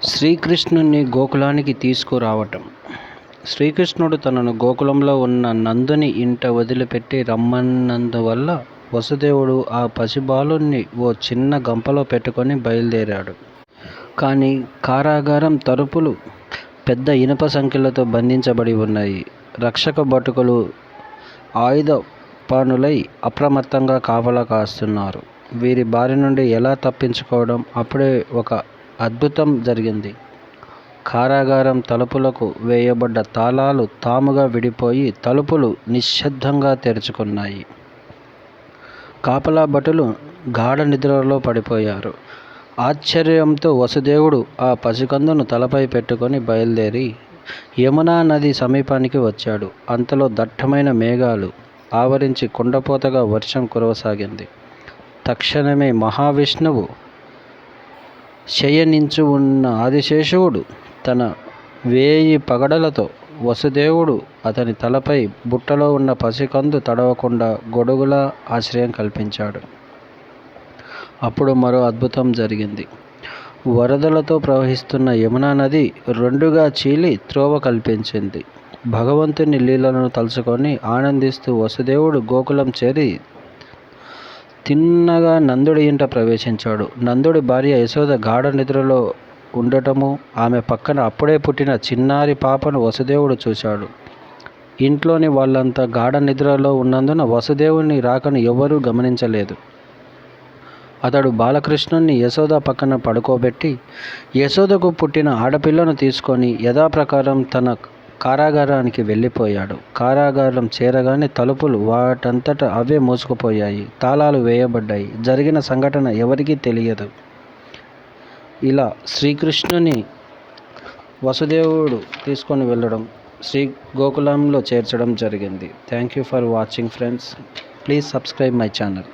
శ్రీకృష్ణుని గోకులానికి తీసుకురావటం. శ్రీకృష్ణుడు తనను గోకులంలో ఉన్న నందుని ఇంట వదిలిపెట్టి రమ్మన్నందువల్ల వసుదేవుడు ఆ పసిబాలుణ్ణి ఓ చిన్న గంపలో పెట్టుకొని బయలుదేరాడు. కానీ కారాగారం తలుపులు పెద్ద ఇనుప సంకెళ్లతో బంధించబడి ఉన్నాయి. రక్షక భటుకులు ఆయుధపానులై అప్రమత్తంగా కాపలా కాస్తున్నారు. వీరి బారి నుండి ఎలా తప్పించుకోవడం? అప్పుడే ఒక అద్భుతం జరిగింది. కారాగారం తలుపులకు వేయబడ్డ తాళాలు తాముగా విడిపోయి తలుపులు నిశ్శబ్దంగా తెరుచుకున్నాయి. కాపలా భటులు గాఢ నిద్రలో పడిపోయారు. ఆశ్చర్యంతో వసుదేవుడు ఆ పసికందును తలపై పెట్టుకొని బయలుదేరి యమునా నది సమీపానికి వచ్చాడు. అంతలో దట్టమైన మేఘాలు ఆవరించి కుండపోతగా వర్షం కురవసాగింది. తక్షణమే మహావిష్ణువు శయనించి ఉన్న ఆదిశేషువుడు తన 1000 పగడలతో వసుదేవుడు అతని తలపై బుట్టలో ఉన్న పసికందు తడవకుండా గొడుగులా ఆశ్రయం కల్పించాడు. అప్పుడు మరో అద్భుతం జరిగింది. వరదలతో ప్రవహిస్తున్న యమునా నది 2గా చీలి త్రోవ కల్పించింది. భగవంతుని లీలలను తలుచుకొని ఆనందిస్తూ వసుదేవుడు గోకులం చేరి తిన్నగా నందుడి ఇంట ప్రవేశించాడు. నందుడి భార్య యశోద గాఢ నిద్రలో ఉండటము, ఆమె పక్కన అప్పుడే పుట్టిన చిన్నారి పాపను వసుదేవుడు చూశాడు. ఇంట్లోని వాళ్ళంతా గాఢ నిద్రలో ఉన్నందున వసుదేవుని రాకను ఎవరూ గమనించలేదు. అతడు బాలకృష్ణుణ్ణి యశోద పక్కన పడుకోబెట్టి యశోదకు పుట్టిన ఆడపిల్లను తీసుకొని యథాప్రకారం తన కారాగారానికి వెళ్ళిపోయాడు. కారాగారం చేరగానే తలుపులు వాటంతట అవే మూసుకుపోయాయి. తాళాలు వేయబడ్డాయి. జరిగిన సంఘటన ఎవరికీ తెలియదు. ఇలా శ్రీకృష్ణుని వసుదేవుడు తీసుకొని వెళ్ళడం, శ్రీ గోకులంలో చేర్చడం జరిగింది. Thank you for watching friends. Please subscribe my channel.